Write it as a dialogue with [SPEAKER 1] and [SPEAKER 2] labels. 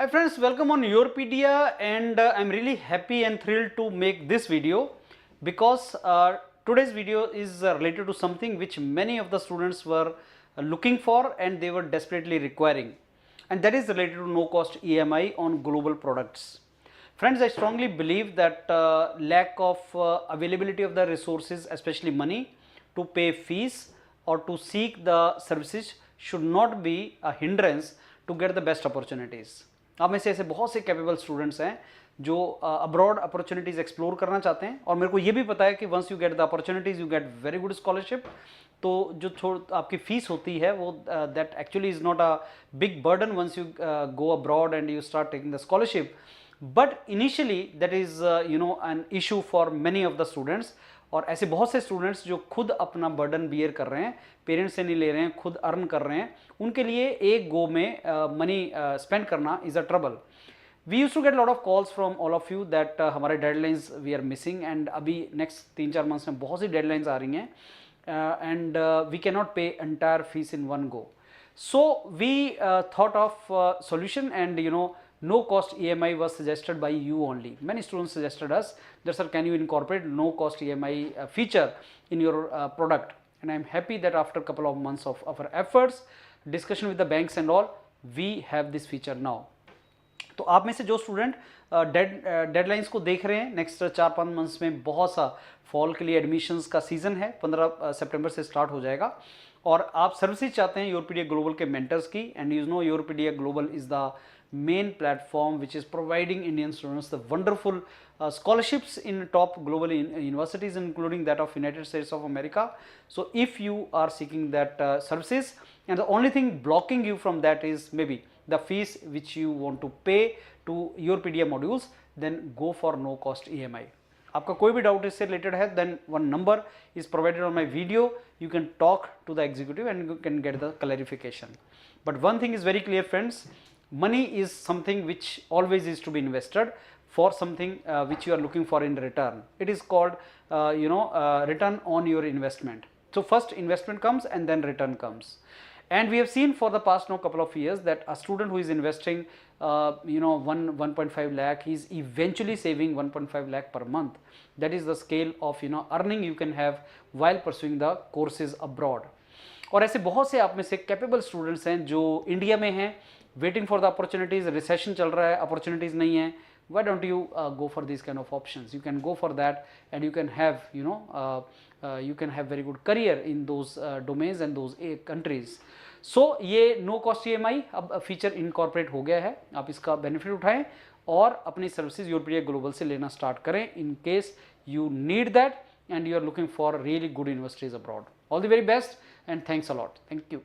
[SPEAKER 1] Hi friends, welcome on Yourpedia, and I'm really happy and thrilled to make this video because today's video is related to something which many of the students were looking for and they were desperately requiring, and that is related to no cost EMI on global products. Friends, I strongly believe that lack of availability of the resources, especially money, to pay fees or to seek the services should not be a hindrance to get the best opportunities. आप में से ऐसे बहुत से capable students हैं जो abroad opportunities explore करना चाहते हैं, और मेरे को ये भी पता है कि once you get the opportunities you get very good scholarship. तो जो आपकी फीस होती है वो that actually is not a big burden once you go abroad and you start taking the scholarship. But initially that is an issue for many of the students. और ऐसे बहुत से स्टूडेंट्स जो खुद अपना बर्डन बियर कर रहे हैं, पेरेंट्स से नहीं ले रहे हैं, खुद अर्न कर रहे हैं, उनके लिए एक गो में मनी स्पेंड करना is a trouble. We use to get lot of calls from all of you that हमारे deadlines we are missing, and अभी नेक्स्ट 3-4 मंथ्स में बहुत सी डेडलाइंस आ रही हैं and we can not pay entire fees in one go. So we thought of solution, and no cost EMI was suggested by you only. Many students suggested us that, sir, can you incorporate no cost EMI feature in your product? And I am happy that after a couple of months of our efforts, discussion with the banks and all, we have this feature now. तो आप में से जो student deadlines को देख रहे हैं, next 4-5 months में बहुत सा फॉल के लिए एडमिशन्स का सीज़न है, 15 सितंबर से स्टार्ट हो जाएगा, और आप सर्विसेज चाहते हैं योरपीडिया ग्लोबल के मेंटर्स की. And you know Yourpedia global is the main platform which is providing Indian students the wonderful scholarships in top global universities, including that of United States of America. So if you are seeking that services, and the only thing blocking you from that is maybe the fees which you want to pay to Yourpedia modules, then go for no cost EMI. आपका कोई भी doubt इससे related है, then one number is provided on my video. You can talk to the executive and you can get the clarification. But one thing is very clear friends, money is something which always is to be invested for something which you are looking for in return. It is called return on your investment. So first investment comes and then return comes. And we have seen for the past couple of years that a student who is investing 1.5 lakh, he is eventually saving 1.5 lakh per month. That is the scale of earning you can have while pursuing the courses abroad. और ऐसे बहुत से आप में से capable students हैं जो India में हैं, waiting for the opportunities. Recession चल रहा है, अपॉर्चुनिटीज़ नहीं है. Why don't you go for this kind of options? You can go for that and you can have you can have very good career in those domains and those countries. So ये no cost EMI अब feature incorporate हो गया है. आप इसका benefit उठाएं और अपनी सर्विसेज योरपीडिया ग्लोबल से लेना स्टार्ट करें in case you need that and you are looking for really good universities abroad. All the very best and thanks a lot. Thank you.